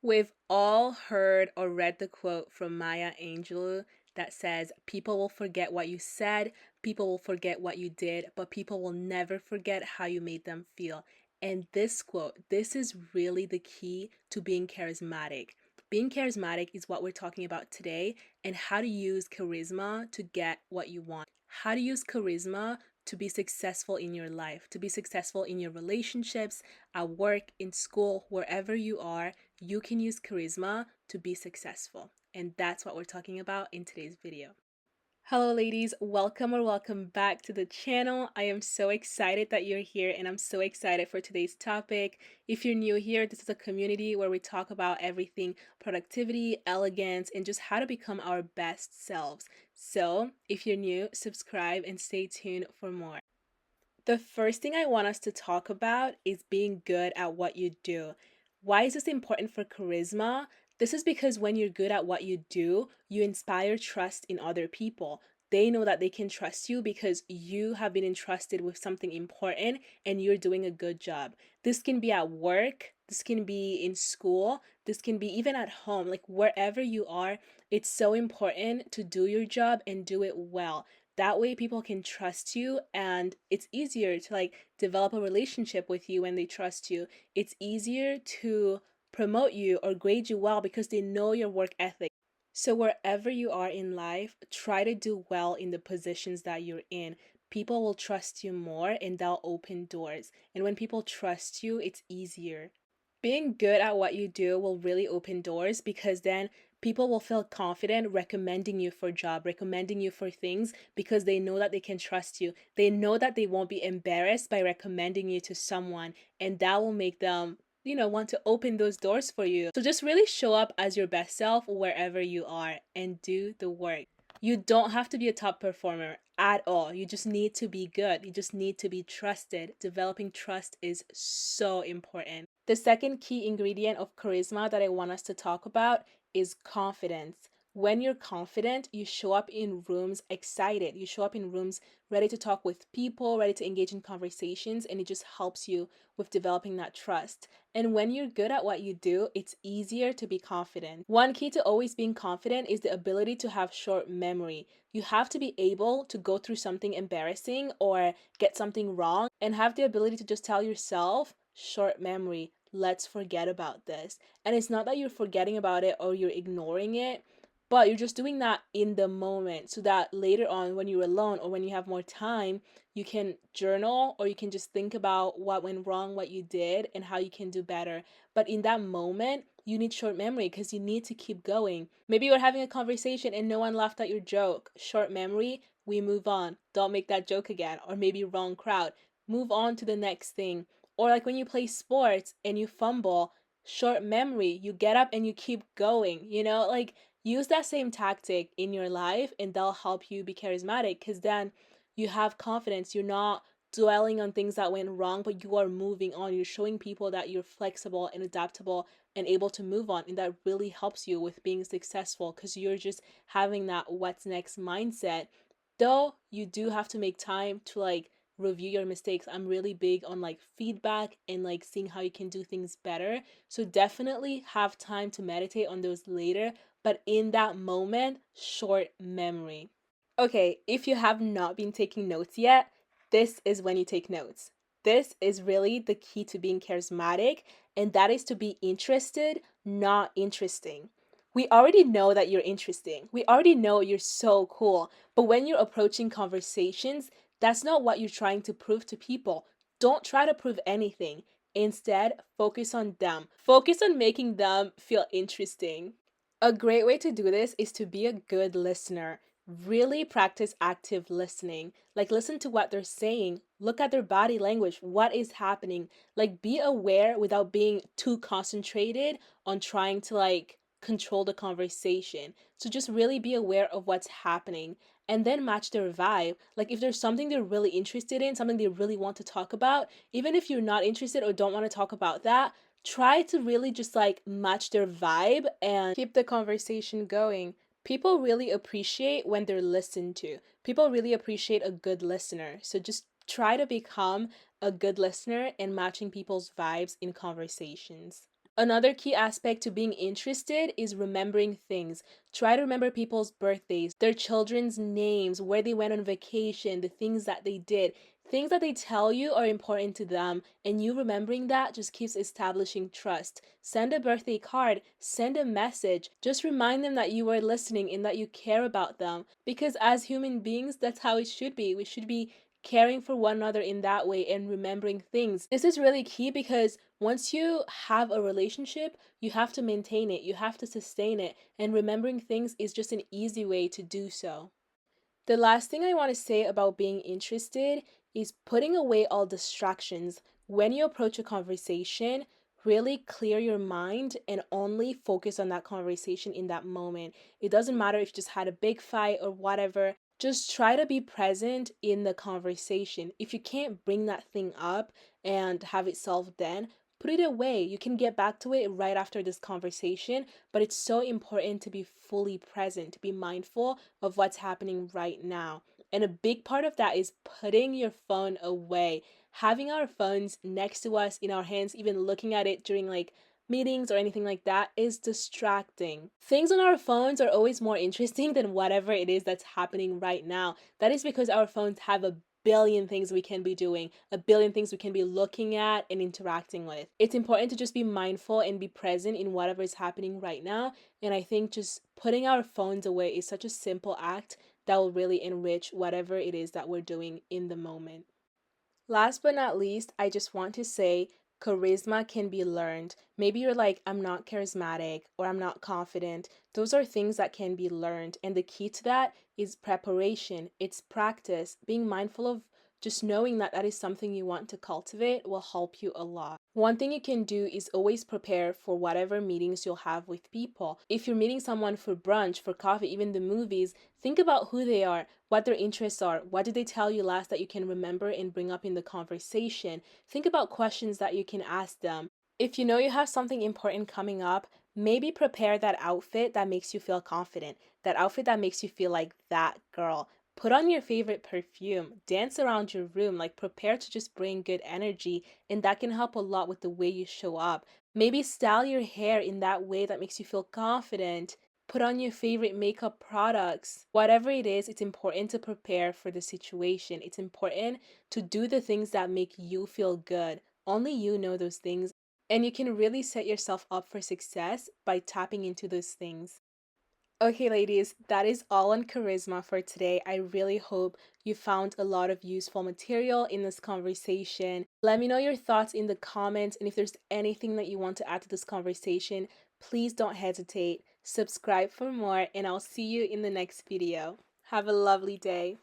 We've all heard or read the quote from Maya Angelou that says, "People will forget what you said, people will forget what you did, but people will never forget how you made them feel." And this quote, this is really the key to being charismatic. Being charismatic is what we're talking about today, and how to use charisma to get what you want. How to use charisma to be successful in your life, to be successful in your relationships, at work, in school, wherever you are. You can use charisma to be successful. And that's what we're talking about in today's video. Hello, ladies. Welcome or welcome back to the channel. I am so excited that you're here, and I'm so excited for today's topic. If you're new here, this is a community where we talk about everything productivity, elegance, and just how to become our best selves. So, if you're new, subscribe and stay tuned for more. The first thing I want us to talk about is being good at what you do. Why is this important for charisma? This is because when you're good at what you do, you inspire trust in other people. They know that they can trust you because you have been entrusted with something important and you're doing a good job. This can be at work, this can be in school, this can be even at home, like wherever you are. It's so important to do your job and do it well. That way people can trust you, and it's easier to develop a relationship with you when they trust you. It's easier to promote you or grade you well because they know your work ethic. So wherever you are in life, try to do well in the positions that you're in. People will trust you more and they'll open doors. And when people trust you, it's easier. Being good at what you do will really open doors because then people will feel confident recommending you for a job, recommending you for things because they know that they can trust you. They know that they won't be embarrassed by recommending you to someone, and that will make them, want to open those doors for you. So just really show up as your best self wherever you are and do the work. You don't have to be a top performer at all. You just need to be good. You just need to be trusted. Developing trust is so important. The second key ingredient of charisma that I want us to talk about is confidence. When you're confident, you show up in rooms excited. You show up in rooms ready to talk with people, ready to engage in conversations, and it just helps you with developing that trust. And when you're good at what you do, it's easier to be confident. One key to always being confident is the ability to have short memory. You have to be able to go through something embarrassing or get something wrong and have the ability to just tell yourself, short memory, let's forget about this. And it's not that you're forgetting about it or you're ignoring it, but you're just doing that in the moment so that later on, when you're alone or when you have more time, you can journal or you can just think about what went wrong, what you did, and how you can do better. But in that moment, you need short memory because you need to keep going. Maybe you're having a conversation and no one laughed at your joke. Short memory, we move on. Don't make that joke again. Or maybe wrong crowd. Move on to the next thing. Or like when you play sports and you fumble, short memory, you get up and you keep going. Use that same tactic in your life and they'll help you be charismatic because then you have confidence. You're not dwelling on things that went wrong, but you are moving on. You're showing people that you're flexible and adaptable and able to move on. And that really helps you with being successful because you're just having that what's next mindset. Though you do have to make time to review your mistakes. I'm really big on feedback and seeing how you can do things better. So definitely have time to meditate on those later, but in that moment, short memory. Okay, if you have not been taking notes yet, this is when you take notes. This is really the key to being charismatic, and that is to be interested, not interesting. We already know that you're interesting. We already know you're so cool. But when you're approaching conversations, that's not what you're trying to prove to people. Don't try to prove anything. Instead, focus on them. Focus on making them feel interesting. A great way to do this is to be a good listener. Really practice active listening. Listen to what they're saying. Look at their body language. What is happening? Be aware without being too concentrated on trying to control the conversation. So just really be aware of what's happening and then match their vibe. If there's something they're really interested in, something they really want to talk about, even if you're not interested or don't want to talk about that, try to really just match their vibe and keep the conversation going. People really appreciate when they're listened to. People really appreciate a good listener. So just try to become a good listener and matching people's vibes in conversations. Another key aspect to being interested is remembering things. Try to remember people's birthdays, their children's names, where they went on vacation, the things that they did. Things that they tell you are important to them, and you remembering that just keeps establishing trust. Send a birthday card, send a message. Just remind them that you are listening and that you care about them. Because as human beings, that's how it should be. We should be caring for one another in that way and remembering things. This is really key because once you have a relationship, you have to maintain it, you have to sustain it, and remembering things is just an easy way to do so. The last thing I want to say about being interested is putting away all distractions. When you approach a conversation, really clear your mind and only focus on that conversation in that moment. It doesn't matter if you just had a big fight or whatever. Just try to be present in the conversation. If you can't bring that thing up and have it solved then, put it away. You can get back to it right after this conversation, but it's so important to be fully present, to be mindful of what's happening right now. And a big part of that is putting your phone away. Having our phones next to us in our hands, even looking at it during like meetings or anything like that, is distracting. Things on our phones are always more interesting than whatever it is that's happening right now. That is because our phones have a billion things we can be doing, a billion things we can be looking at and interacting with. It's important to just be mindful and be present in whatever is happening right now. And I think just putting our phones away is such a simple act that will really enrich whatever it is that we're doing in the moment. Last but not least, I just want to say charisma can be learned. Maybe you're like, I'm not charismatic or I'm not confident. Those are things that can be learned. And the key to that is preparation, it's practice. Being mindful of just knowing that that is something you want to cultivate will help you a lot. One thing you can do is always prepare for whatever meetings you'll have with people. If you're meeting someone for brunch, for coffee, even the movies, think about who they are, what their interests are, what did they tell you last that you can remember and bring up in the conversation. Think about questions that you can ask them. If you know you have something important coming up, maybe prepare that outfit that makes you feel confident, that outfit that makes you feel like that girl. Put on your favorite perfume, dance around your room, like prepare to just bring good energy, and that can help a lot with the way you show up. Maybe style your hair in that way that makes you feel confident. Put on your favorite makeup products. Whatever it is, it's important to prepare for the situation. It's important to do the things that make you feel good. Only you know those things, and you can really set yourself up for success by tapping into those things. Okay, ladies, that is all on charisma for today. I really hope you found a lot of useful material in this conversation. Let me know your thoughts in the comments, and if there's anything that you want to add to this conversation, please don't hesitate. Subscribe for more, and I'll see you in the next video. Have a lovely day.